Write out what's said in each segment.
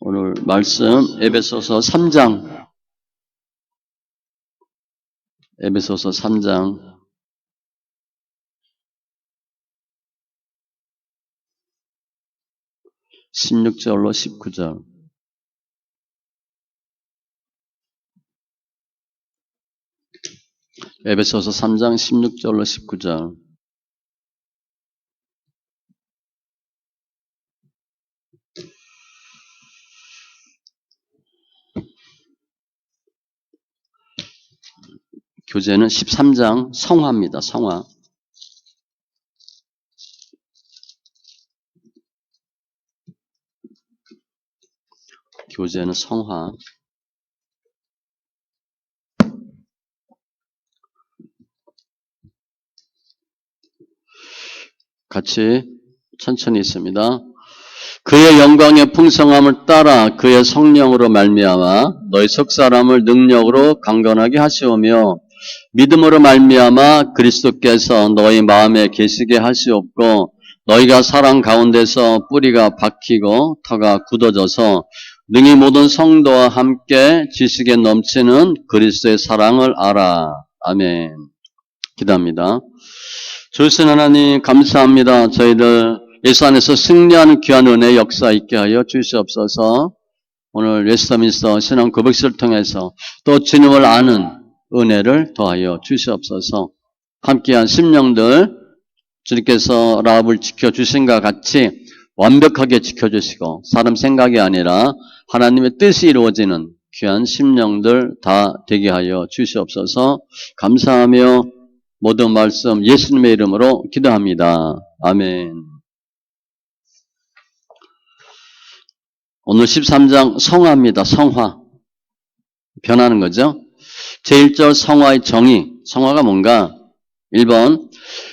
오늘 말씀 에베소서 3장 16절로 19절. 에베소서 3장 16절로 19절. 교재는 13장 성화입니다. 성화. 교재는 성화. 같이 천천히 있습니다. 그의 영광의 풍성함을 따라 그의 성령으로 말미암아 너희 속사람을 능력으로 강건하게 하시오며 믿음으로 말미암아 그리스도께서 너희 마음에 계시게 하시옵고 너희가 사랑 가운데서 뿌리가 박히고 터가 굳어져서 능히 모든 성도와 함께 지식에 넘치는 그리스도의 사랑을 알아. 아멘. 기도합니다. 주신 하나님 감사합니다. 저희들 예수 안에서 승리하는 귀한 은혜 역사 있게 하여 주시옵소서. 오늘 웨스터민스터 신앙 고백식을 통해서 또 주님을 아는 은혜를 더하여 주시옵소서. 함께한 심령들 주님께서 라합을 지켜주신과 같이 완벽하게 지켜주시고 사람 생각이 아니라 하나님의 뜻이 이루어지는 귀한 심령들 다 되게 하여 주시옵소서. 감사하며 모든 말씀 예수님의 이름으로 기도합니다. 아멘. 오늘 13장 성화입니다. 성화. 변하는 거죠. 제1절 성화의 정의. 성화가 뭔가? 1번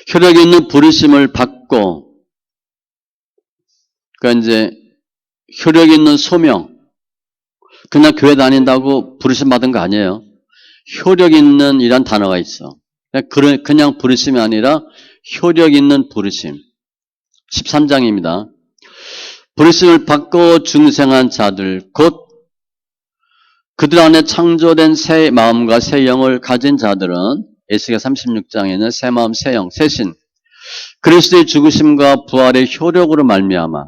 혈력 있는 부르심을 받고, 그러니까 이제 혈력 있는 소명. 그냥 교회 다닌다고 부르심 받은 거 아니에요. 효력 있는 이란 단어가 있어. 그냥 부르심이 아니라 효력 있는 부르심. 13장입니다. 부르심을 받고 중생한 자들, 곧 그들 안에 창조된 새 마음과 새 영을 가진 자들은 에스겔 36장에는 새 마음, 새 영, 새 신, 그리스도의 죽으심과 부활의 효력으로 말미암아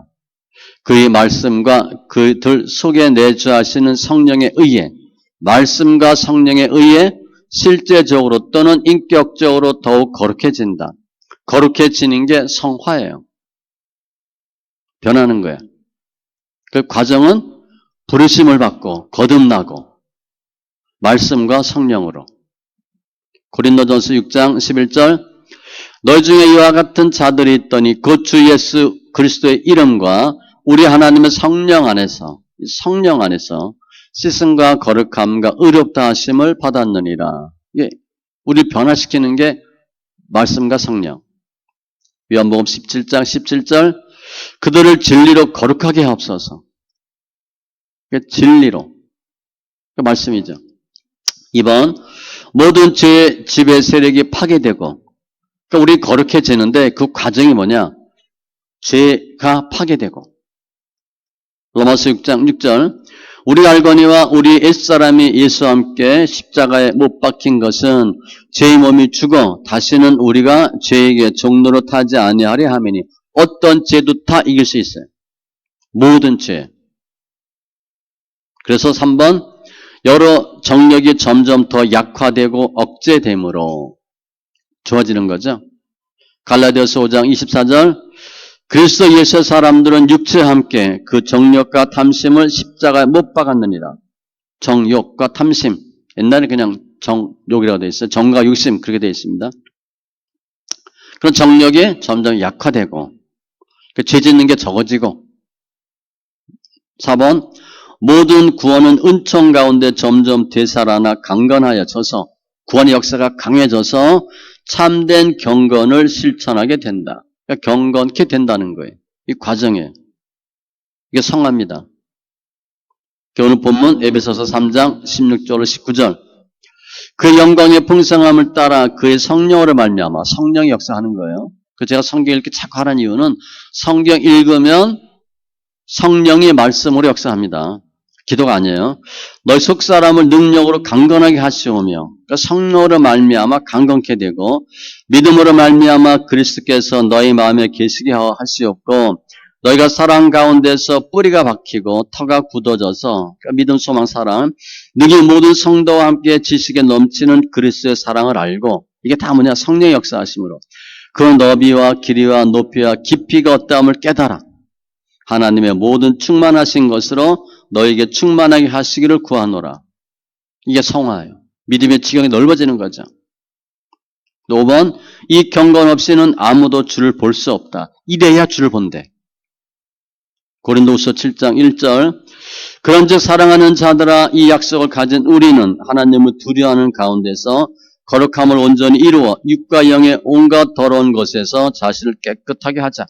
그의 말씀과 그들 속에 내주하시는 성령에 의해, 말씀과 성령에 의해 실제적으로 또는 인격적으로 더욱 거룩해진다. 거룩해지는 게 성화예요. 변하는 거야. 그 과정은 부르심을 받고 거듭나고 말씀과 성령으로. 고린도전서 6장 11절 너희 중에 이와 같은 자들이 있더니 곧 주 예수 그리스도의 이름과 우리 하나님의 성령 안에서 씻음과 거룩함과 의롭다 하심을 받았느니라. 이게 우리 변화시키는 게 말씀과 성령. 요한복음 17장 17절 그들을 진리로 거룩하게 하옵소서. 진리로. 그 말씀이죠. 2번 모든 죄의 지배 세력이 파괴되고, 그러니까 우리 거룩해지는데 그 과정이 뭐냐? 죄가 파괴되고. 로마서 6장 6절 우리 알거니와 우리 옛사람이 예수와 함께 십자가에 못 박힌 것은 죄의 몸이 죽어 다시는 우리가 죄에게 종로로 타지 아니하려 하매니 어떤 죄도 다 이길 수 있어요. 모든 죄. 그래서 3번 여러 정력이 점점 더 약화되고 억제됨으로 좋아지는 거죠. 갈라디아서 5장 24절 그리스도 예수의 사람들은 육체와 함께 그 정욕과 탐심을 십자가에 못 박았느니라. 정욕과 탐심. 옛날에 그냥 정욕이라고 되어 있어요. 정과 욕심 그렇게 되어 있습니다. 그런 정욕이 점점 약화되고 죄 짓는 게 적어지고. 4번 모든 구원은 은총 가운데 점점 되살아나 강건하여져서 구원의 역사가 강해져서 참된 경건을 실천하게 된다. 그러니까 경건케 된다는 거예요. 이 과정이에요. 이게 성화입니다. 오늘 본문 에베소서 3장 16절로 19절 그의 영광의 풍성함을 따라 그의 성령으로 말미암아 성령이 역사하는 거예요. 제가 성경 읽기 자꾸 하는 이유는 성경 읽으면 성령이 말씀으로 역사합니다. 기도가 아니에요. 너희 속사람을 능력으로 강건하게 하시오며, 그러니까 성령으로 말미암아 강건케 되고 믿음으로 말미암아 그리스도께서 너희 마음에 계시게 하시옵고, 너희가 사랑 가운데서 뿌리가 박히고 터가 굳어져서, 그러니까 믿음, 소망, 사랑, 능히 모든 성도와 함께 지식에 넘치는 그리스도의 사랑을 알고, 이게 다 뭐냐? 성령의 역사하심으로 그 너비와 길이와 높이와 깊이가 어떠함을 깨달아 하나님의 모든 충만하신 것으로 너에게 충만하게 하시기를 구하노라. 이게 성화예요. 믿음의 지경이 넓어지는 거죠. 5번, 이 경건 없이는 아무도 주를 볼 수 없다. 이래야 주를 본대. 고린도후서 7장 1절, 그런즉 사랑하는 자들아, 이 약속을 가진 우리는 하나님을 두려워하는 가운데서 거룩함을 온전히 이루어 육과 영의 온갖 더러운 것에서 자신을 깨끗하게 하자.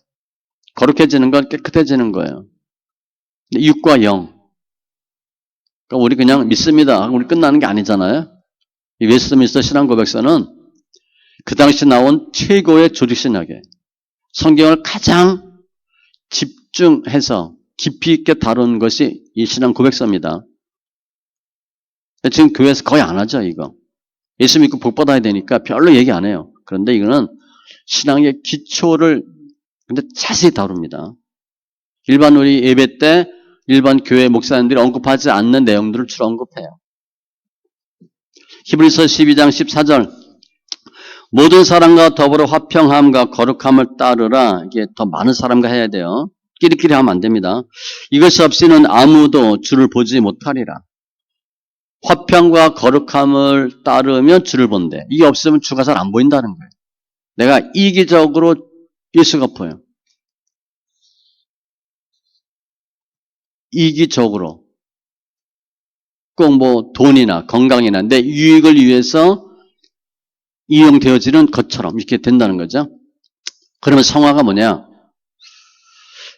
거룩해지는 건 깨끗해지는 거예요. 육과 영. 그러니까 우리 그냥 믿습니다. 우리 끝나는 게 아니잖아요. 이 웨스트민스터 신앙고백서는 그 당시 나온 최고의 조직신학에 성경을 가장 집중해서 깊이 있게 다룬 것이 이 신앙고백서입니다. 지금 교회에서 거의 안 하죠, 이거. 예수 믿고 복 받아야 되니까 별로 얘기 안 해요. 그런데 이거는 신앙의 기초를 근데 자세히 다룹니다. 일반 우리 예배 때 일반 교회 목사님들이 언급하지 않는 내용들을 주로 언급해요. 히브리서 12장 14절, 모든 사람과 더불어 화평함과 거룩함을 따르라. 이게 더 많은 사람과 해야 돼요. 끼리끼리 하면 안 됩니다. 이것이 없이는 아무도 주를 보지 못하리라. 화평과 거룩함을 따르면 주를 본대. 이게 없으면 주가 잘 안 보인다는 거예요. 내가 이기적으로 예수가 보여. 이기적으로. 꼭 뭐 돈이나 건강이나 내 유익을 위해서 이용되어지는 것처럼 이렇게 된다는 거죠. 그러면 성화가 뭐냐?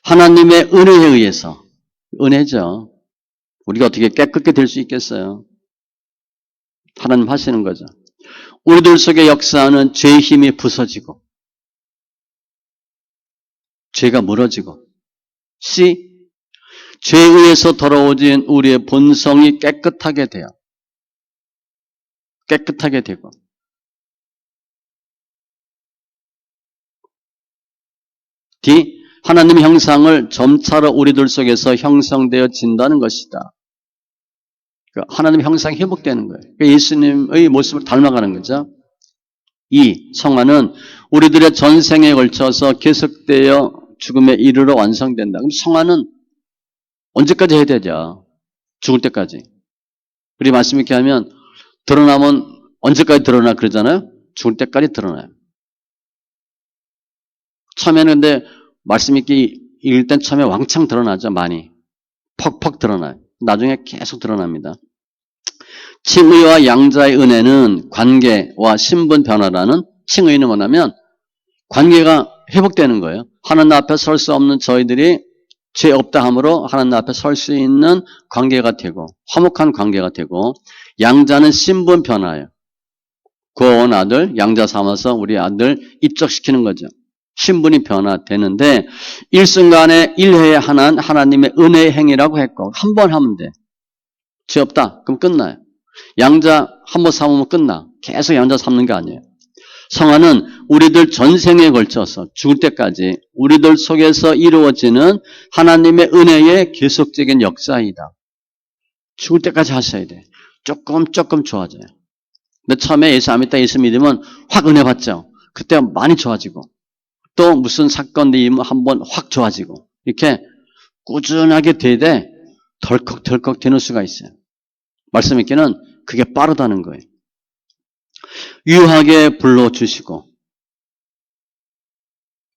하나님의 은혜에 의해서, 은혜죠. 우리가 어떻게 깨끗게 될 수 있겠어요? 하나님 하시는 거죠. 우리들 속에 역사하는 죄의 힘이 부서지고 죄가 무너지고 C. 죄에 의해서 더러워진 우리의 본성이 깨끗하게 돼요. 깨끗하게 되고 D. 하나님의 형상을 점차로 우리들 속에서 형성되어진다는 것이다. 그러니까 하나님의 형상이 회복되는 거예요. 그러니까 예수님의 모습을 닮아가는 거죠. 2. 성화는 우리들의 전생에 걸쳐서 계속되어 죽음에 이르러 완성된다. 그럼 성화는 언제까지 해야 되죠? 죽을 때까지. 우리 말씀 있게 하면 드러나면 언제까지 드러나 그러잖아요? 죽을 때까지 드러나요. 처음에는 근데 말씀 있게 읽을 땐 처음에 왕창 드러나죠. 많이. 퍽퍽 드러나요. 나중에 계속 드러납니다. 칭의와 양자의 은혜는 관계와 신분 변화라는, 칭의는 뭐냐면 관계가 회복되는 거예요. 하나님 앞에 설 수 없는 저희들이 죄 없다 함으로 하나님 앞에 설 수 있는 관계가 되고 화목한 관계가 되고, 양자는 신분 변화예요. 구원 아들, 양자 삼아서 우리 아들 입적시키는 거죠. 신분이 변화되는데 일순간에 일회에 하나는 하나님의 은혜의 행위라고 했고, 한 번 하면 돼. 죄 없다. 그럼 끝나요. 양자 한 번 삼으면 끝나. 계속 양자 삼는 게 아니에요. 성화는 우리들 전생에 걸쳐서 죽을 때까지 우리들 속에서 이루어지는 하나님의 은혜의 계속적인 역사이다. 죽을 때까지 하셔야 돼. 조금 좋아져요. 근데 처음에 예수 안 믿다 예수 믿으면 확 은혜 받죠. 그때 많이 좋아지고 또 무슨 사건이 있으면 한번 확 좋아지고 이렇게 꾸준하게 되되 덜컥 되는 수가 있어요. 말씀 있기는 그게 빠르다는 거예요. 유하게 불러주시고,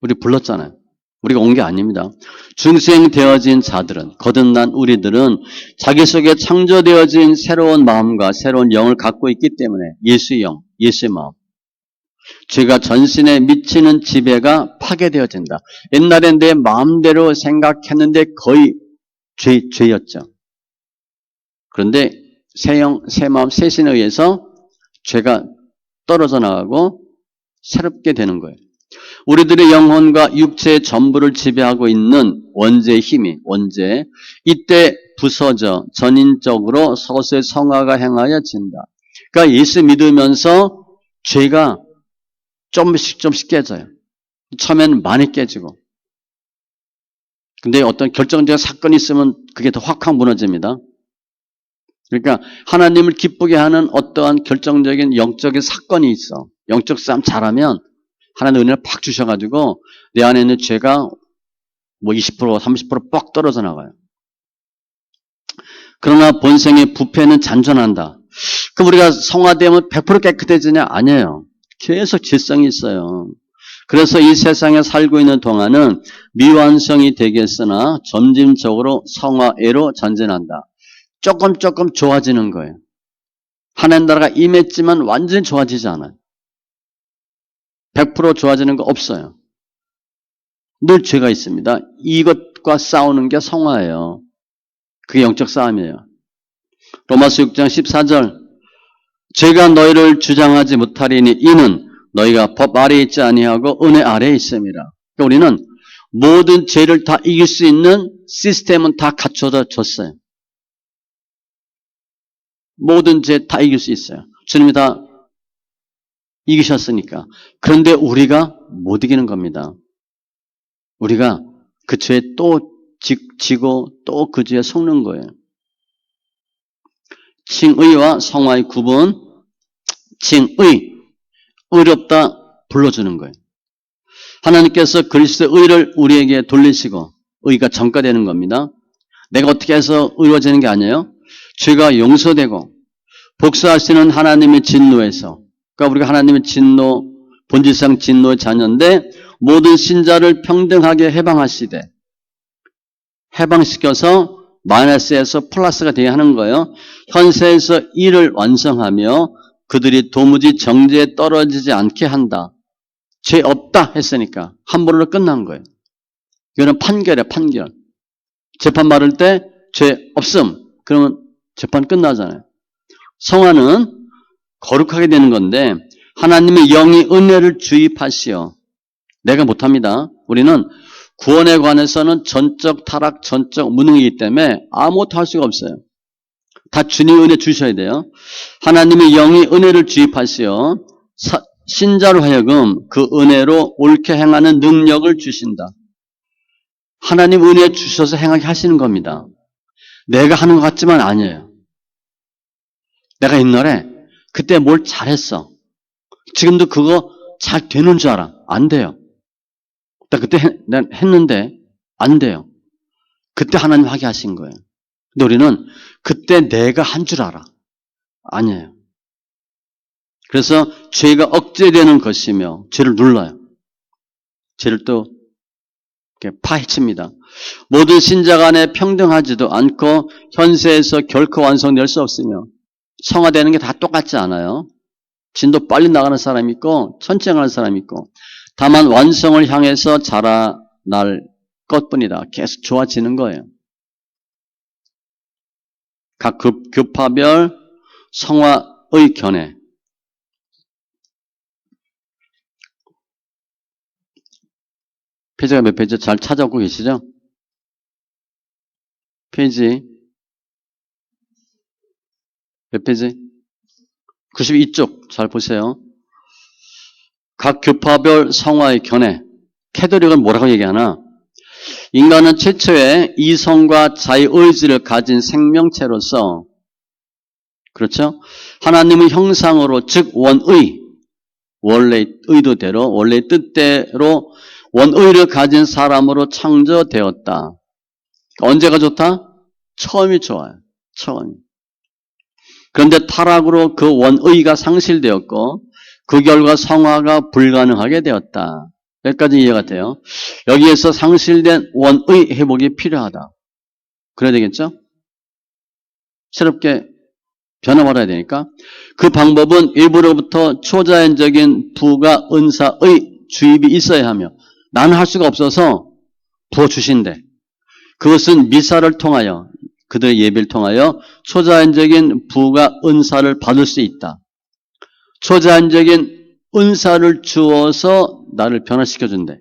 우리 불렀잖아요. 우리가 온 게 아닙니다. 중생되어진 자들은, 거듭난 우리들은 자기 속에 창조되어진 새로운 마음과 새로운 영을 갖고 있기 때문에 예수의 영, 예수의 마음, 죄가 전신에 미치는 지배가 파괴되어진다. 옛날엔 내 마음대로 생각했는데 거의 죄였죠. 그런데 새 영, 새 마음, 새 신에 의해서 죄가 떨어져 나가고 새롭게 되는 거예요. 우리들의 영혼과 육체의 전부를 지배하고 있는 원죄의 힘이, 원죄, 이때 부서져 전인적으로 서서히 성화가 행하여 진다. 그러니까 예수 믿으면서 죄가 조금씩 깨져요. 처음에는 많이 깨지고. 근데 어떤 결정적인 사건이 있으면 그게 더 확 무너집니다. 그러니까 하나님을 기쁘게 하는 어떠한 결정적인 영적인 사건이 있어. 영적 싸움 잘하면 하나님 은혜를 팍 주셔가지고 내 안에 있는 죄가 뭐 20%, 30%뻑 떨어져 나가요. 그러나 본성의 부패는 잔존한다. 그럼 우리가 성화되면 100% 깨끗해지냐? 아니에요. 계속 질성이 있어요. 그래서 이 세상에 살고 있는 동안은 미완성이 되겠으나 점진적으로 성화애로 전진한다. 조금 좋아지는 거예요. 하나님 나라가 임했지만 완전히 좋아지지 않아요. 100% 좋아지는 거 없어요. 늘 죄가 있습니다. 이것과 싸우는 게 성화예요. 그게 영적 싸움이에요. 로마서 6장 14절 죄가 너희를 주장하지 못하리니 이는 너희가 법 아래에 있지 아니하고 은혜 아래에 있음이라. 그러니까 우리는 모든 죄를 다 이길 수 있는 시스템은 다 갖춰져 줬어요. 모든 죄 다 이길 수 있어요. 주님이 다 이기셨으니까. 그런데 우리가 못 이기는 겁니다. 우리가 그 죄에 또 지고 또 그 죄에 속는 거예요. 칭의와 성화의 구분. 칭의, 의롭다 불러주는 거예요. 하나님께서 그리스도의 의를 우리에게 돌리시고 의가 전가되는 겁니다. 내가 어떻게 해서 의로워지는 게 아니에요. 죄가 용서되고 복수하시는 하나님의 진노에서, 그러니까 우리가 하나님의 진노, 본질상 진노의 자녀인데 모든 신자를 평등하게 해방하시되, 해방시켜서 마이너스에서 플러스가 되게 하는 거예요. 현세에서 일을 완성하며 그들이 도무지 정죄에 떨어지지 않게 한다. 죄 없다 했으니까 한 번으로 끝난 거예요. 이거는 판결이에요. 판결. 재판 받을 때 죄 없음. 그러면 재판 끝나잖아요. 성화는 거룩하게 되는 건데 하나님의 영이 은혜를 주입하시어, 내가 못합니다. 우리는 구원에 관해서는 전적 타락, 전적 무능이기 때문에 아무것도 할 수가 없어요. 다 주님의 은혜 주셔야 돼요. 하나님의 영이 은혜를 주입하시어 신자로 하여금 그 은혜로 옳게 행하는 능력을 주신다. 하나님 은혜 주셔서 행하게 하시는 겁니다. 내가 하는 것 같지만 아니에요. 내가 옛날에 그때 뭘 잘했어. 지금도 그거 잘 되는 줄 알아. 안 돼요. 나 그때 했는데 안 돼요. 그때 하나님 하게 하신 거예요. 근데 우리는 그때 내가 한 줄 알아. 아니에요. 그래서 죄가 억제되는 것이며 죄를 눌러요. 죄를 또 이렇게 파헤칩니다. 모든 신자 간에 평등하지도 않고 현세에서 결코 완성될 수 없으며 성화되는 게 다 똑같지 않아요. 진도 빨리 나가는 사람이 있고 천천히 가는 사람이 있고, 다만 완성을 향해서 자라날 것뿐이다. 계속 좋아지는 거예요. 각 교파별 성화의 견해. 페이지가 몇 페이지 잘 찾아오고 계시죠? 페이지 몇 페이지? 92쪽 잘 보세요. 각 교파별 성화의 견해. 캐도릭은 뭐라고 얘기하나? 인간은 최초의 이성과 자의 의지를 가진 생명체로서, 그렇죠? 하나님의 형상으로, 즉 원의, 원래 의도대로, 원래 뜻대로 원의를 가진 사람으로 창조되었다. 언제가 좋다? 처음이 좋아요. 처음이. 그런데 타락으로 그 원의가 상실되었고 그 결과 성화가 불가능하게 되었다. 여기까지 이해가 돼요. 여기에서 상실된 원의 회복이 필요하다. 그래야 되겠죠? 새롭게 변화받아야 되니까. 그 방법은 일부로부터 초자연적인 부가 은사의 주입이 있어야 하며, 나는 할 수가 없어서 부어주신대. 그것은 미사를 통하여, 그들의 예배를 통하여 초자연적인 부가 은사를 받을 수 있다. 초자연적인 은사를 주어서 나를 변화시켜준대.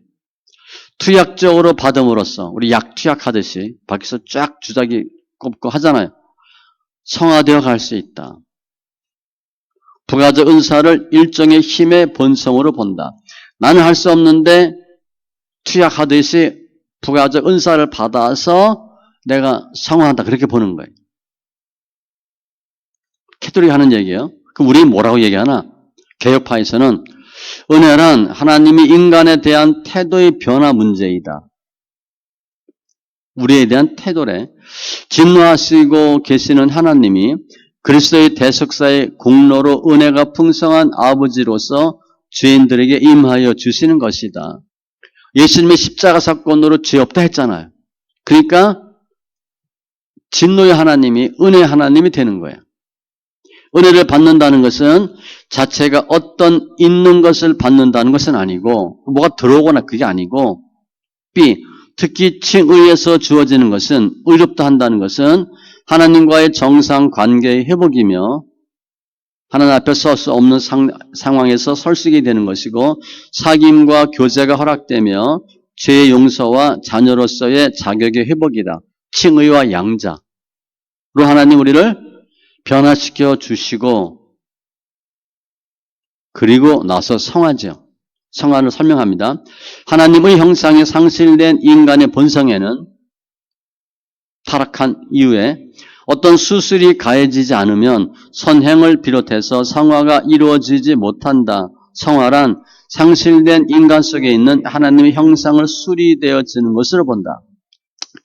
투약적으로 받음으로써 우리 약 투약하듯이 밖에서 쫙 주사기 꼽고 하잖아요. 성화되어 갈 수 있다. 부가적 은사를 일종의 힘의 본성으로 본다. 나는 할 수 없는데 투약하듯이 부가적 은사를 받아서 내가 성화한다. 그렇게 보는 거예요. 캐톨릭이 하는 얘기예요. 그럼 우리 뭐라고 얘기하나? 개혁파에서는 은혜란 하나님이 인간에 대한 태도의 변화 문제이다. 우리에 대한 태도래. 진노하시고 계시는 하나님이 그리스도의 대속사의 공로로 은혜가 풍성한 아버지로서 죄인들에게 임하여 주시는 것이다. 예수님의 십자가 사건으로 죄 없다 했잖아요. 그러니까 진노의 하나님이 은혜의 하나님이 되는 거예요. 은혜를 받는다는 것은 자체가 어떤 있는 것을 받는다는 것은 아니고 뭐가 들어오거나 그게 아니고 B. 특히 칭의에서 주어지는 것은 의롭다 한다는 것은 하나님과의 정상 관계의 회복이며 하나님 앞에 설 수 없는 상황에서 설 수 있게 되는 것이고 사귐과 교제가 허락되며 죄의 용서와 자녀로서의 자격의 회복이다. 칭의와 양자로 하나님 우리를 변화시켜 주시고 그리고 나서 성화죠. 성화를 설명합니다. 하나님의 형상에 상실된 인간의 본성에는 타락한 이후에 어떤 수술이 가해지지 않으면 선행을 비롯해서 성화가 이루어지지 못한다. 성화란 상실된 인간 속에 있는 하나님의 형상을 수리되어지는 것으로 본다.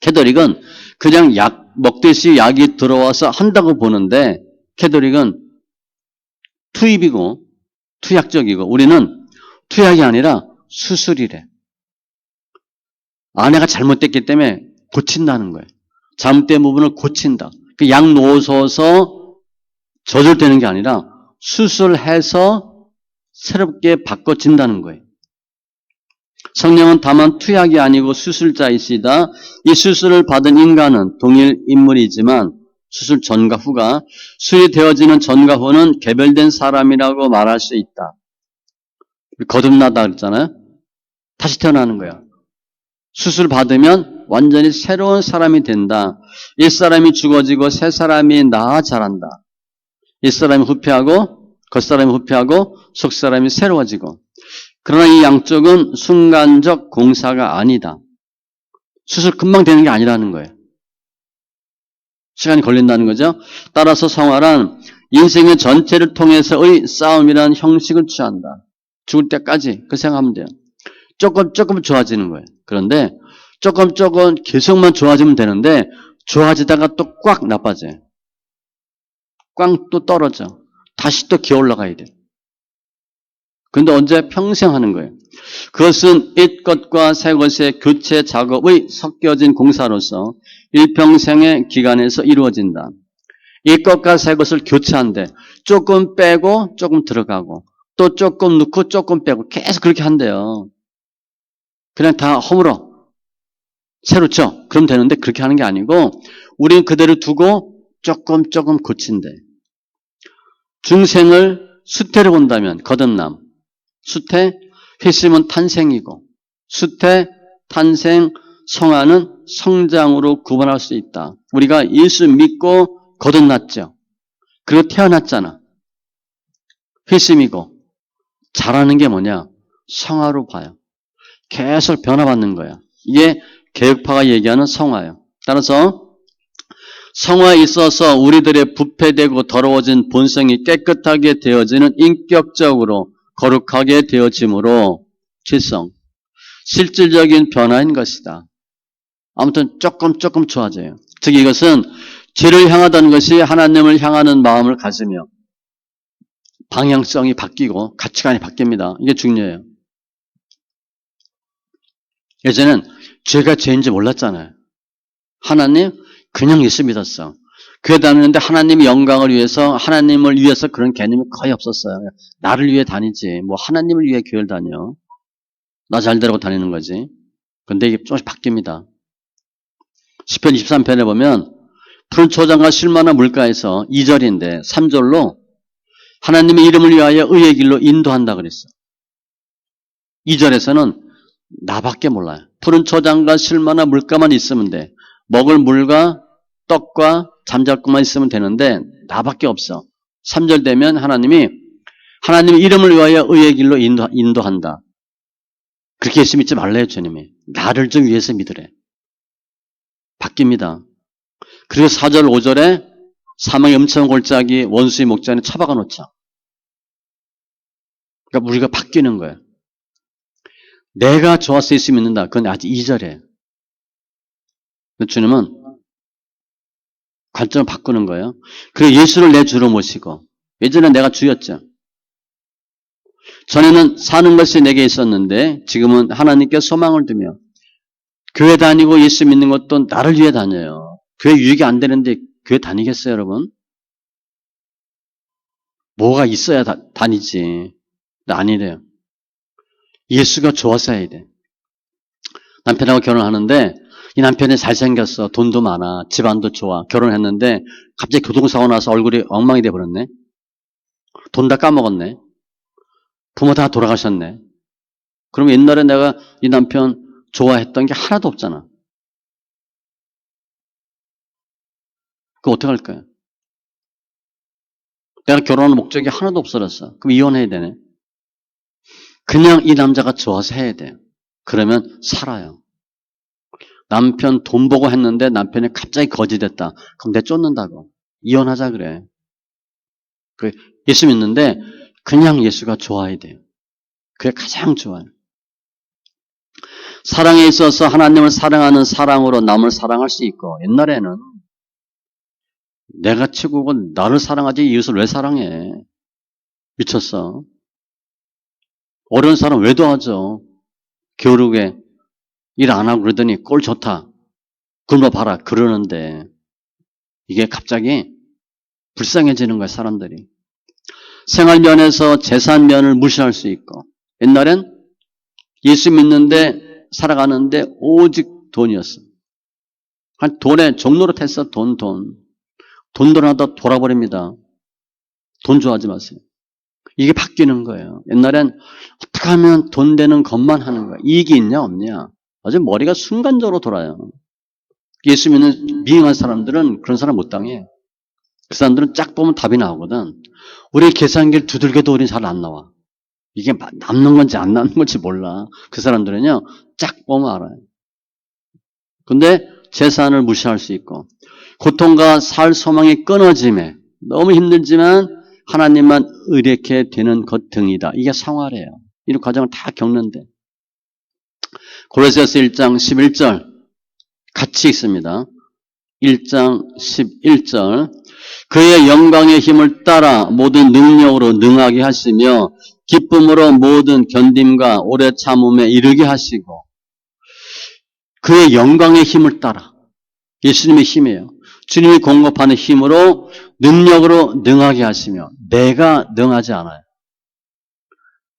캐톨릭은 그냥 약 먹듯이 약이 들어와서 한다고 보는데 캐톨릭은 투입이고 투약적이고 우리는 투약이 아니라 수술이래. 아내가 잘못됐기 때문에 고친다는 거예요. 잘못된 부분을 고친다. 그 약 놓으셔서 저절되는 게 아니라 수술해서 새롭게 바꿔진다는 거예요. 성령은 다만 투약이 아니고 수술자이시다. 이 수술을 받은 인간은 동일 인물이지만 수술 전과 후가 수리되어지는 전과 후는 개별된 사람이라고 말할 수 있다. 거듭나다 그랬잖아요. 다시 태어나는 거야. 수술 받으면 완전히 새로운 사람이 된다. 옛사람이 죽어지고 새 사람이 나아 자란다. 옛사람이 후퇴하고 겉사람이 후퇴하고 속사람이 새로워지고 그러나 이 양쪽은 순간적 공사가 아니다. 수술 금방 되는 게 아니라는 거예요. 시간이 걸린다는 거죠. 따라서 성화란 인생의 전체를 통해서의 싸움이라는 형식을 취한다. 죽을 때까지 그 생각하면 돼요. 조금 좋아지는 거예요. 그런데 조금 계속만 좋아지면 되는데 좋아지다가 또 꽉 나빠져요. 꽉 또 떨어져. 다시 또 기어 올라가야 돼. 그런데 언제? 평생 하는 거예요. 그것은 옛 것과 새 것의 교체 작업의 섞여진 공사로서 일평생의 기간에서 이루어진다. 옛 것과 새 것을 교체한대. 조금 빼고 조금 들어가고 또 조금 넣고 조금 빼고 계속 그렇게 한대요. 그냥 다 허물어. 새로 쳐. 그럼 되는데 그렇게 하는 게 아니고 우리는 그대로 두고 조금 고친대. 중생을 수태로 본다면 거듭남. 수태, 회심은 탄생이고 수태, 탄생, 성화는 성장으로 구분할 수 있다. 우리가 예수 믿고 거듭났죠. 그리고 태어났잖아. 회심이고 잘하는 게 뭐냐? 성화로 봐요. 계속 변화받는 거야. 이게 개혁파가 얘기하는 성화예요. 따라서 성화에 있어서 우리들의 부패되고 더러워진 본성이 깨끗하게 되어지는 인격적으로 거룩하게 되어짐으로 질성, 실질적인 변화인 것이다. 아무튼 조금 좋아져요. 즉 이것은 죄를 향하다는 것이 하나님을 향하는 마음을 가지며 방향성이 바뀌고 가치관이 바뀝니다. 이게 중요해요. 예전엔 죄가 죄인지 몰랐잖아요. 하나님 그냥 예수 믿었어. 교회 다니는데 하나님의 영광을 위해서 하나님을 위해서 그런 개념이 거의 없었어요. 나를 위해 다니지 뭐 하나님을 위해 교회를 다녀. 나 잘 되라고 다니는 거지. 근데 이게 조금씩 바뀝니다. 시편 23편에 보면 푸른 초장과 쉴만한 물가에서 2절인데 3절로 하나님의 이름을 위하여 의의 길로 인도한다 그랬어. 2절에서는 나밖에 몰라요. 푸른 초장과 실마나 물가만 있으면 돼. 먹을 물과 떡과 잠잘 것만 있으면 되는데 나밖에 없어. 3절 되면 하나님의 이름을 위하여 의의 길로 인도한다. 그렇게 예수 믿지 말래요, 주님이. 나를 좀 위해서 믿으래. 바뀝니다. 그리고 4절, 5절에 사망의 엄청난 골짜기 원수의 목전에 처박아 놓자. 그러니까 우리가 바뀌는 거예요. 내가 좋아서 예수 믿는다. 그건 아직 2절이에요. 주님은 관점을 바꾸는 거예요. 그리고 예수를 내 주로 모시고, 예전에 내가 주였죠. 전에는 사는 것이 내게 있었는데 지금은 하나님께 소망을 두며 교회 다니고 예수 믿는 것도 나를 위해 다녀요. 교회 유익이 안 되는데 교회 다니겠어요, 여러분? 뭐가 있어야 다니지. 아니래요. 예수가 좋아서 해야 돼. 남편하고 결혼하는데 이 남편이 잘생겼어. 돈도 많아. 집안도 좋아. 결혼했는데 갑자기 교통사고 나서 얼굴이 엉망이 돼버렸네. 돈 다 까먹었네. 부모 다 돌아가셨네. 그럼 옛날에 내가 이 남편 좋아했던 게 하나도 없잖아. 그거 어떡할 거야? 내가 결혼하는 목적이 하나도 없어졌어. 그럼 이혼해야 되네. 그냥 이 남자가 좋아서 해야 돼요. 그러면 살아요. 남편 돈 보고 했는데 남편이 갑자기 거지됐다. 그럼 내 쫓는다고. 이혼하자 그래. 예수 믿는데 그냥 예수가 좋아야 돼요. 그게 가장 좋아요. 사랑에 있어서 하나님을 사랑하는 사랑으로 남을 사랑할 수 있고, 옛날에는 내가 최고고 나를 사랑하지 이웃을 왜 사랑해? 미쳤어. 어려운 사람 왜 도와줘? 겨울에 일 안 하고 그러더니 꼴 좋다. 굶어봐라. 그러는데 이게 갑자기 불쌍해지는 거야, 사람들이. 생활면에서 재산면을 무시할 수 있고, 옛날엔 예수 믿는데 살아가는데 오직 돈이었어. 한 돈에 종노릇했어. 돈. 돈 하다 돌아버립니다. 돈 좋아하지 마세요. 이게 바뀌는 거예요. 옛날엔 어떻게 하면 돈 되는 것만 하는 거야. 이익이 있냐 없냐. 아주 머리가 순간적으로 돌아요. 예수 믿는 미행한 사람들은 그런 사람 못 당해. 그 사람들은 짝 보면 답이 나오거든. 우리 계산기를 두들겨도 우린 잘 안 나와. 이게 남는 건지 안 남는 건지 몰라. 그 사람들은요, 짝 보면 알아요. 근데 재산을 무시할 수 있고, 고통과 살 소망이 끊어짐에 너무 힘들지만 하나님만 의뢰케 되는 것 등이다. 이게 성화래요. 이 과정을 다 겪는데. 고린도서 1장 11절 같이 있습니다. 1장 11절 그의 영광의 힘을 따라 모든 능력으로 능하게 하시며 기쁨으로 모든 견딤과 오래 참음에 이르게 하시고 그의 영광의 힘을 따라 예수님의 힘이에요. 주님이 공급하는 힘으로 능력으로 능하게 하시며 내가 능하지 않아요.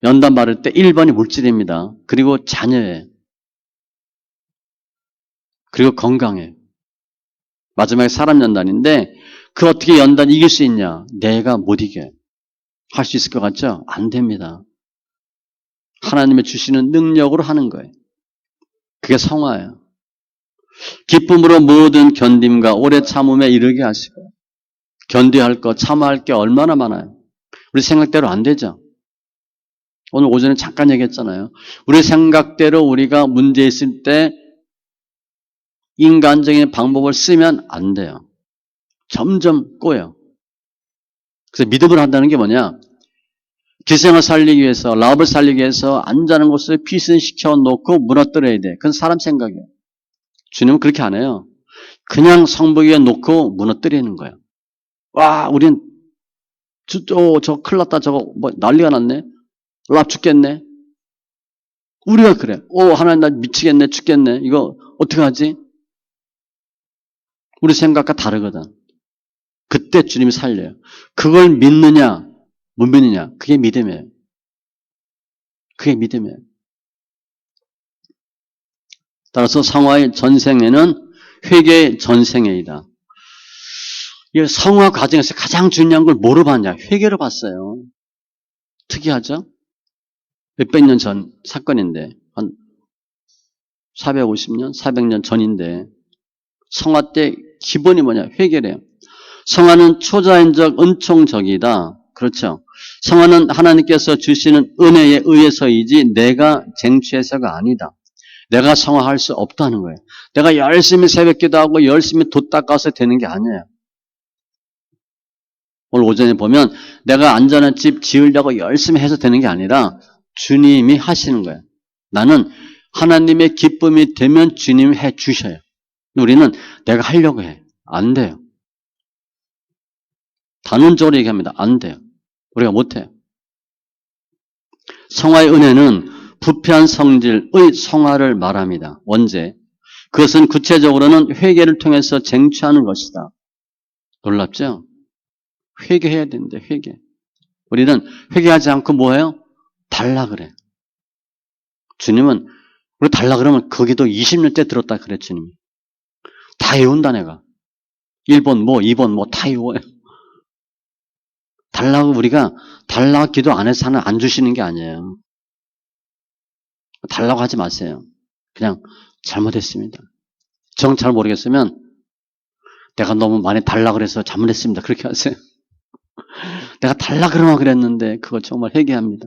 연단 바를 때 1번이 물질입니다. 그리고 자녀예요. 그리고 건강해요. 마지막에 사람 연단인데 그 어떻게 연단 이길 수 있냐? 내가 못 이겨요. 할 수 있을 것 같죠? 안 됩니다. 하나님의 주시는 능력으로 하는 거예요. 그게 성화예요. 기쁨으로 모든 견딤과 오래 참음에 이르게 하시고 견뎌야 할 것, 참아야 할 게 얼마나 많아요. 우리 생각대로 안 되죠. 오늘 오전에 잠깐 얘기했잖아요. 우리 생각대로 우리가 문제 있을 때 인간적인 방법을 쓰면 안 돼요. 점점 꼬여. 그래서 믿음을 한다는 게 뭐냐? 기생을 살리기 위해서, 라합을 살리기 위해서 앉아는 곳을 피신시켜 놓고 무너뜨려야 돼. 그건 사람 생각이에요. 주님은 그렇게 안 해요. 그냥 성벽 위에 놓고 무너뜨리는 거예요. 와, 우린 저 큰일 났다. 저거 뭐 난리가 났네. 라합 죽겠네. 우리가 그래. 하나님 나 미치겠네. 죽겠네. 이거 어떻게 하지? 우리 생각과 다르거든. 그때 주님이 살려요. 그걸 믿느냐, 못 믿느냐. 그게 믿음이에요. 그게 믿음이에요. 따라서 성화의 전생에는 회개의 전생애이다. 이 성화 과정에서 가장 중요한 걸 뭐로 봤냐? 회개로 봤어요. 특이하죠? 몇백 년 전 사건인데, 한 450년, 400년 전인데, 성화 때 기본이 뭐냐? 회개래요. 성화는 초자연적 은총적이다. 그렇죠. 성화는 하나님께서 주시는 은혜에 의해서이지 내가 쟁취해서가 아니다. 내가 성화할 수 없다는 거예요. 내가 열심히 새벽기도 하고 열심히 돛 닦아서 되는 게 아니에요. 오늘 오전에 보면 내가 안전한 집 지으려고 열심히 해서 되는 게 아니라 주님이 하시는 거예요. 나는 하나님의 기쁨이 되면 주님이 해 주셔요. 우리는 내가 하려고 해. 안 돼요. 단언적으로 얘기합니다. 안 돼요. 우리가 못해요. 성화의 은혜는 부패한 성질의 성화를 말합니다. 언제? 그것은 구체적으로는 회개를 통해서 쟁취하는 것이다. 놀랍죠? 회개해야 되는데 회개. 우리는 회개하지 않고 뭐해요? 달라 그래. 주님은 우리 달라 그러면 거기도 20년째 들었다 그래 주님이. 다 외운다 내가. 1번 뭐 2번 뭐 다 외워요. 달라고 우리가 달라고 기도 안 해서 하나 안 주시는 게 아니에요. 달라고 하지 마세요. 그냥 잘못했습니다. 정 잘 모르겠으면 내가 너무 많이 달라고 그래서 잘못했습니다. 그렇게 하세요. 내가 달라 그러면 그랬는데 그거 정말 회개합니다.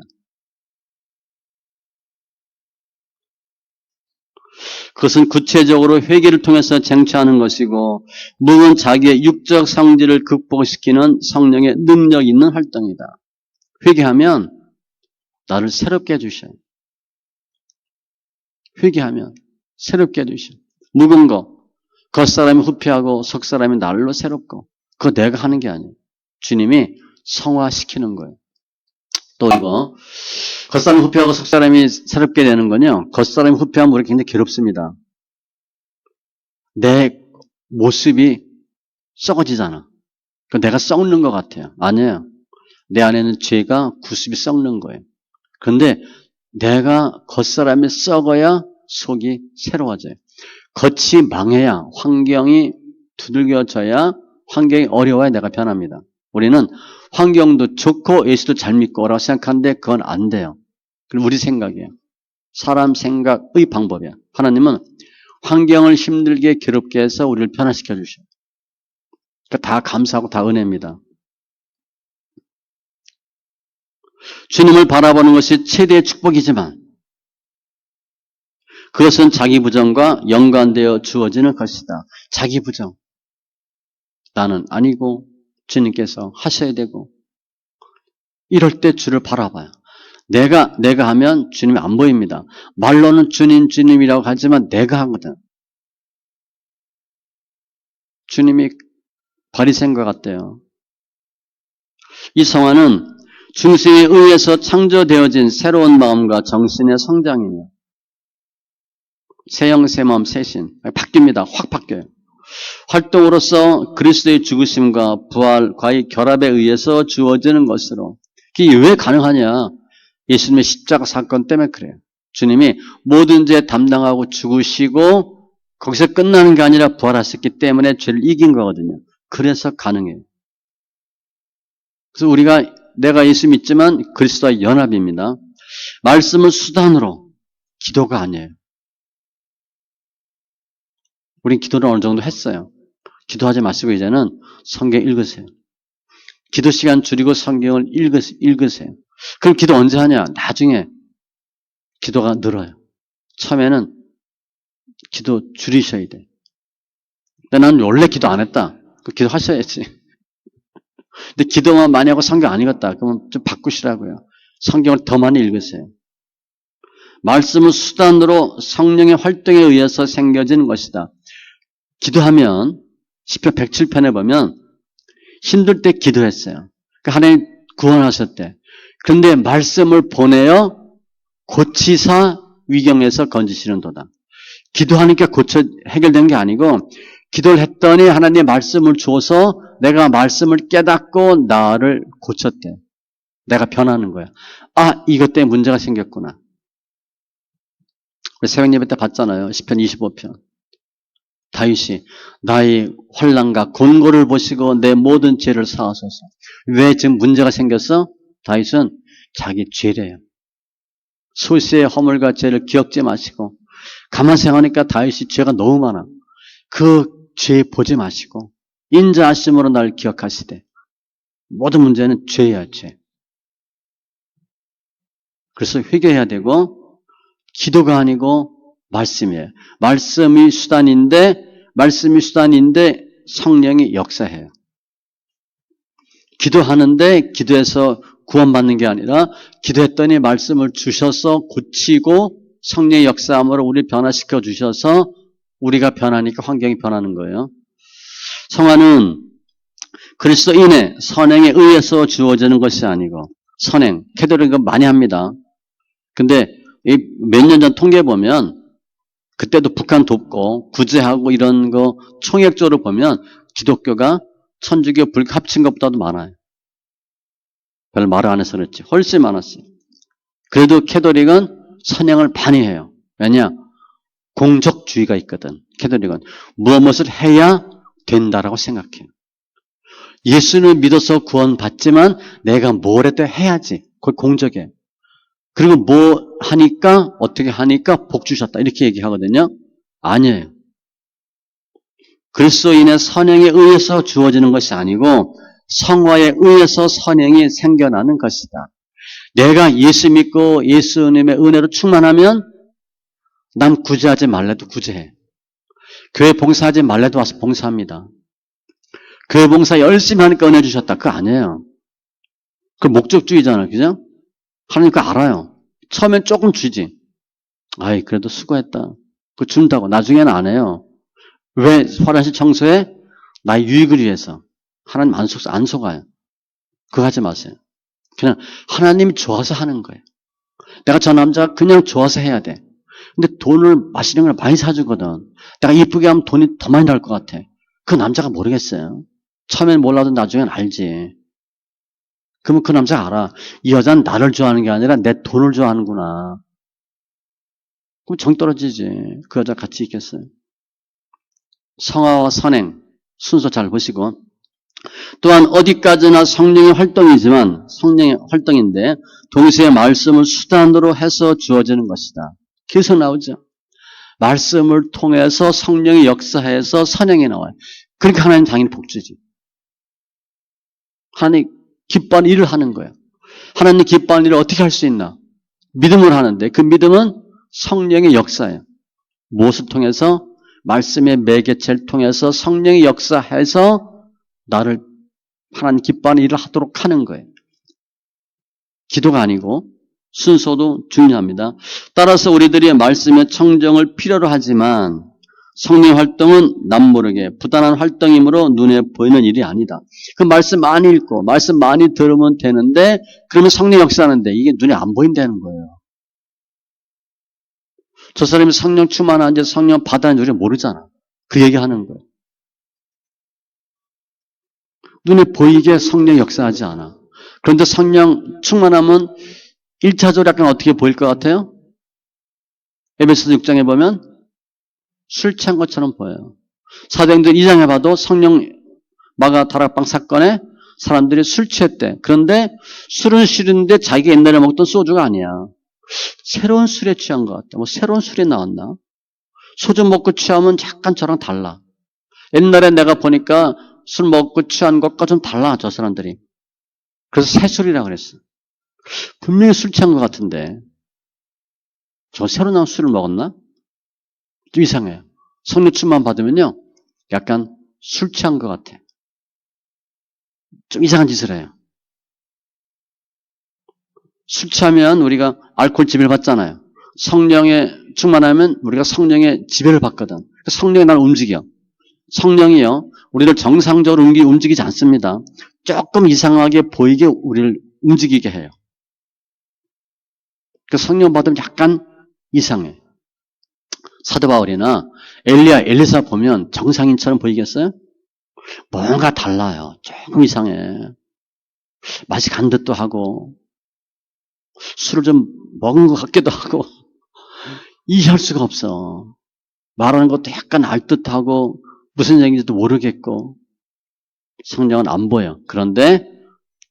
그것은 구체적으로 회개를 통해서 쟁취하는 것이고 무은 자기의 육적 성질을 극복시키는 성령의 능력 있는 활동이다. 회개하면 나를 새롭게 해주셔요. 회개하면 새롭게 해주셔요. 묵은 거 겉사람이 후피하고 속사람이 날로 새롭고 그거 내가 하는 게 아니에요. 주님이 성화시키는 거예요. 또 이거 겉사람이 후피하고 속사람이 새롭게 되는 건요. 겉사람이 후피하면 우리 굉장히 괴롭습니다. 내 모습이 썩어지잖아. 내가 썩는 것 같아요. 아니에요. 내 안에는 죄가 구습이 썩는 거예요. 그런데 내가 겉사람이 썩어야 속이 새로워져요. 겉이 망해야 환경이 두들겨져야 환경이 어려워야 내가 변합니다. 우리는 환경도 좋고 예수도 잘 믿고 라고 생각하는데 그건 안 돼요. 그건 우리 생각이에요. 사람 생각의 방법이야. 하나님은 환경을 힘들게 괴롭게 해서 우리를 변화시켜 주셔요. 그러니까 다 감사하고 다 은혜입니다. 주님을 바라보는 것이 최대의 축복이지만 그것은 자기 부정과 연관되어 주어지는 것이다. 자기 부정. 나는 아니고 주님께서 하셔야 되고 이럴 때 주를 바라봐요. 내가 하면 주님이 안 보입니다. 말로는 주님이라고 하지만 내가 하거든. 주님이 바리새인과 같대요. 이 성화는 중생에 의해서 창조되어진 새로운 마음과 정신의 성장이에요. 새 영, 새 마음, 새 신. 바뀝니다. 확 바뀌어요. 활동으로서 그리스도의 죽으심과 부활과의 결합에 의해서 주어지는 것으로. 이게 왜 가능하냐? 예수님의 십자가 사건 때문에 그래요. 주님이 모든 죄 담당하고 죽으시고 거기서 끝나는 게 아니라 부활하셨기 때문에 죄를 이긴 거거든요. 그래서 가능해요. 그래서 우리가 내가 예수 믿지만 그리스도와 연합입니다. 말씀은 수단으로 기도가 아니에요. 우린 기도를 어느 정도 했어요. 기도하지 마시고 이제는 성경 읽으세요. 기도 시간 줄이고 성경을 읽으세요. 그럼 기도 언제 하냐? 나중에 기도가 늘어요. 처음에는 기도 줄이셔야 돼. 근데 난 원래 기도 안 했다. 그 기도 하셔야지. 근데 기도만 많이 하고 성경 안 읽었다. 그러면 좀 바꾸시라고요. 성경을 더 많이 읽으세요. 말씀은 수단으로 성령의 활동에 의해서 생겨지는 것이다. 기도하면 시편 107편에 보면 힘들 때 기도했어요. 하나님 구원하셨대. 그런데 말씀을 보내어 고치사 위경에서 건지시는 도다. 기도하니까 해결된 게 아니고 기도를 했더니 하나님의 말씀을 줘서 내가 말씀을 깨닫고 나를 고쳤대. 내가 변하는 거야. 아, 이것 때문에 문제가 생겼구나. 새벽 예배 때 봤잖아요. 시편 25편. 다윗이 나의 환난과 곤고를 보시고 내 모든 죄를 사하소서. 왜 지금 문제가 생겼어? 다윗은 자기 죄래요. 소시의 허물과 죄를 기억지 마시고, 가만 생각하니까 다윗이 죄가 너무 많아. 그 죄 보지 마시고 인자하심으로 날 기억하시되. 모든 문제는 죄야, 죄. 그래서 회개해야 되고, 기도가 아니고 말씀이에요. 말씀이 수단인데 성령이 역사해요. 기도하는데 기도해서 구원받는 게 아니라 기도했더니 말씀을 주셔서 고치고 성령의 역사함으로 우리 변화시켜 주셔서 우리가 변하니까 환경이 변하는 거예요. 성화는 그리스도인의 선행에 의해서 주어지는 것이 아니고, 선행, 캐톨릭은 많이 합니다. 근데 몇 년 전 통계 보면 그때도 북한 돕고 구제하고 이런 거 총액적으로 보면 기독교가 천주교 불교 합친 것보다도 많아요. 별 말을 안 해서 그렇지. 훨씬 많았어요. 그래도 캐톨릭은 선행을 많이 해요. 왜냐? 공적주의가 있거든. 캐톨릭은 무엇을 해야 된다라고 생각해요. 예수를 믿어서 구원받지만 내가 뭘 해도 해야지. 그걸 공적이에요. 그리고 뭐 하니까 어떻게 하니까 복 주셨다 이렇게 얘기하거든요. 아니에요. 그리스도인의 선행에 의해서 주어지는 것이 아니고 성화에 의해서 선행이 생겨나는 것이다. 내가 예수 믿고 예수님의 은혜로 충만하면 남 구제하지 말래도 구제해. 교회 봉사하지 말래도 와서 봉사합니다. 교회 봉사 열심히 하니까 은혜 주셨다. 그거 아니에요. 그 목적주의잖아요. 그죠? 하나님 그거 알아요. 처음엔 조금 주지. 아이, 그래도 수고했다. 그거 준다고. 나중에는 안 해요. 왜 화장실 청소해? 나의 유익을 위해서. 하나님 안 속아요. 그거 하지 마세요. 그냥 하나님이 좋아서 하는 거예요. 내가 저 남자 그냥 좋아서 해야 돼. 근데 돈을 맛있는 걸 많이 사주거든. 내가 이쁘게 하면 돈이 더 많이 날 것 같아. 그 남자가 모르겠어요. 처음엔 몰라도 나중엔 알지. 그러면 그 남자가 알아. 이 여자는 나를 좋아하는 게 아니라 내 돈을 좋아하는구나. 그럼 정 떨어지지. 그 여자 같이 있겠어요. 성화와 선행 순서 잘 보시고, 또한 어디까지나 성령의 활동이지만 성령의 활동인데 동시에 말씀을 수단으로 해서 주어지는 것이다. 계속 나오죠. 말씀을 통해서 성령이 역사해서 선행이 나와요. 그러니까 하나님 당연히 복주지. 하나님 기뻐하는 일을 하는 거예요. 하나님 기뻐하는 일을 어떻게 할 수 있나? 믿음을 하는데 그 믿음은 성령의 역사예요. 무엇을 통해서? 말씀의 매개체를 통해서 성령이 역사해서 나를 하나님 기뻐하는 일을 하도록 하는 거예요. 기도가 아니고 순서도 중요합니다. 따라서 우리들이 말씀의 청정을 필요로 하지만 성령 활동은 남모르게 부단한 활동이므로 눈에 보이는 일이 아니다. 그 말씀 많이 읽고 말씀 많이 들으면 되는데 그러면 성령 역사하는데 이게 눈에 안 보인다는 거예요. 저 사람이 성령 충만한지 성령 받았는지 우리가 모르잖아. 그 얘기하는 거예요. 눈에 보이게 성령 역사하지 않아. 그런데 성령 충만하면 1차적으로 약간 어떻게 보일 것 같아요? 에베소서 6장에 보면 술 취한 것처럼 보여요. 사도행전 2장에 봐도 성령 마가 다락방 사건에 사람들이 술 취했대. 그런데 술은 술인데 자기가 옛날에 먹던 소주가 아니야. 새로운 술에 취한 것 같아. 뭐 새로운 술이 나왔나? 소주 먹고 취하면 약간 저랑 달라. 옛날에 내가 보니까 술 먹고 취한 것과 좀 달라, 저 사람들이. 그래서 새 술이라 그랬어. 분명히 술 취한 것 같은데 저 새로 나온 술을 먹었나? 좀 이상해요. 성령 충만 받으면요 약간 술 취한 것 같아. 좀 이상한 짓을 해요. 술 취하면 우리가 알코올 지배를 받잖아요. 성령에 충만하면 우리가 성령의 지배를 받거든. 성령이 날 움직여. 성령이요 우리를 정상적으로 움직이지 않습니다. 조금 이상하게 보이게 우리를 움직이게 해요. 그 성령 받으면 약간 이상해. 사도 바울이나 엘리야, 엘리사 보면 정상인처럼 보이겠어요? 뭔가 달라요. 조금 이상해. 맛이 간 듯도 하고 술을 좀 먹은 것 같기도 하고 이해할 수가 없어. 말하는 것도 약간 알 듯하고 무슨 얘기인지도 모르겠고 성령은 안 보여. 그런데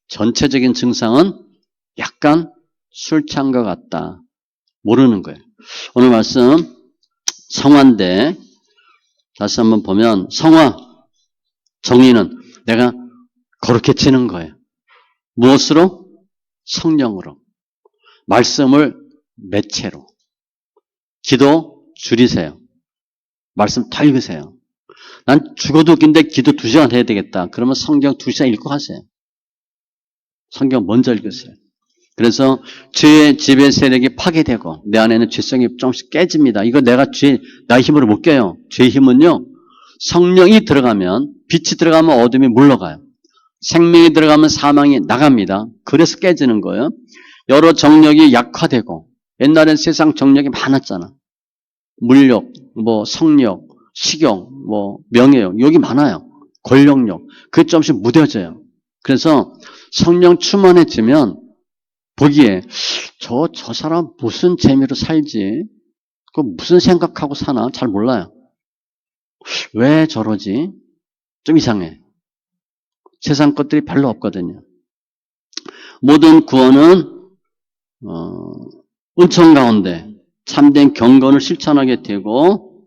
전체적인 증상은 약간 술 취한 것 같다. 모르는 거예요. 오늘 말씀 성화인데 다시 한번 보면 성화 정의는 내가 거룩해 지는 거예요. 무엇으로? 성령으로. 말씀을 매체로. 기도 줄이세요. 말씀 더 읽으세요. 난 죽어도 웃긴데 기도 2시간 해야 되겠다. 그러면 성경 2시간 읽고 하세요. 성경 먼저 읽으세요. 그래서 죄의 지배 세력이 파괴되고 내 안에는 죄성이 조금씩 깨집니다. 이거 내가 나의 힘으로 못 깨요. 죄의 힘은요. 성령이 들어가면 빛이 들어가면 어둠이 물러가요. 생명이 들어가면 사망이 나갑니다. 그래서 깨지는 거예요. 여러 정력이 약화되고 옛날엔 세상 정력이 많았잖아. 물욕, 성욕, 식욕, 명예욕 여기 많아요. 권력욕. 그게 조금씩 무뎌져요. 그래서 성령 충만해지면 보기에 저 사람 무슨 재미로 살지? 그 무슨 생각하고 사나? 잘 몰라요. 왜 저러지? 좀 이상해. 세상 것들이 별로 없거든요. 모든 구원은 은총 가운데 참된 경건을 실천하게 되고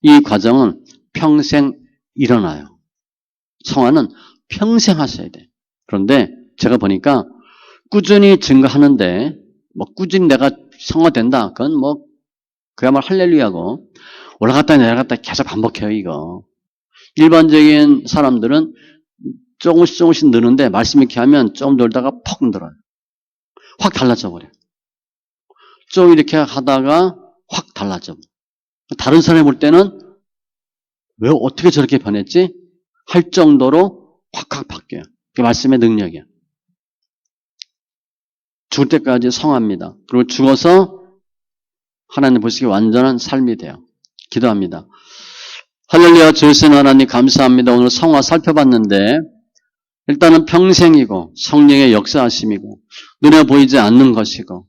이 과정은 평생 일어나요. 성화는 평생 하셔야 돼. 그런데 제가 보니까 꾸준히 증거하는데 꾸준히 내가 성화된다. 그건 그야말로 할렐루야고 올라갔다 내려갔다 계속 반복해요. 이거. 일반적인 사람들은 조금씩 느는데 말씀 이렇게 하면 좀 놀다가 퍽 늘어요. 확 달라져 버려요. 좀 이렇게 하다가 확 달라져. 다른 사람이 볼 때는 왜 어떻게 저렇게 변했지? 할 정도로 확 바뀌어요. 그게 말씀의 능력이야. 죽을 때까지 성합니다. 그리고 죽어서 하나님 보시기에 완전한 삶이 돼요. 기도합니다. 할렐루야 주신 하나님 감사합니다. 오늘 성화 살펴봤는데 일단은 평생이고 성령의 역사하심이고 눈에 보이지 않는 것이고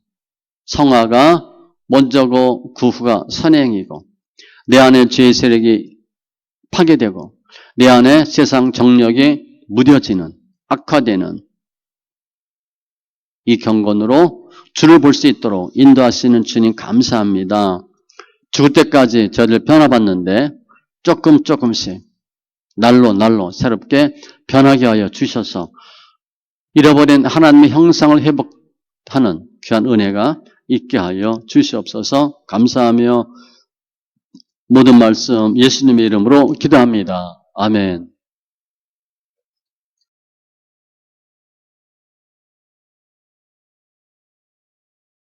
성화가 먼저고 그 후가 선행이고 내 안에 죄의 세력이 파괴되고 내 안에 세상 정력이 무뎌지는 악화되는 이 경건으로 주를 볼 수 있도록 인도하시는 주님 감사합니다. 죽을 때까지 저를 변화받는데 조금씩 날로 새롭게 변하게 하여 주셔서 잃어버린 하나님의 형상을 회복하는 귀한 은혜가 있게 하여 주시옵소서. 감사하며 모든 말씀 예수님의 이름으로 기도합니다. 아멘.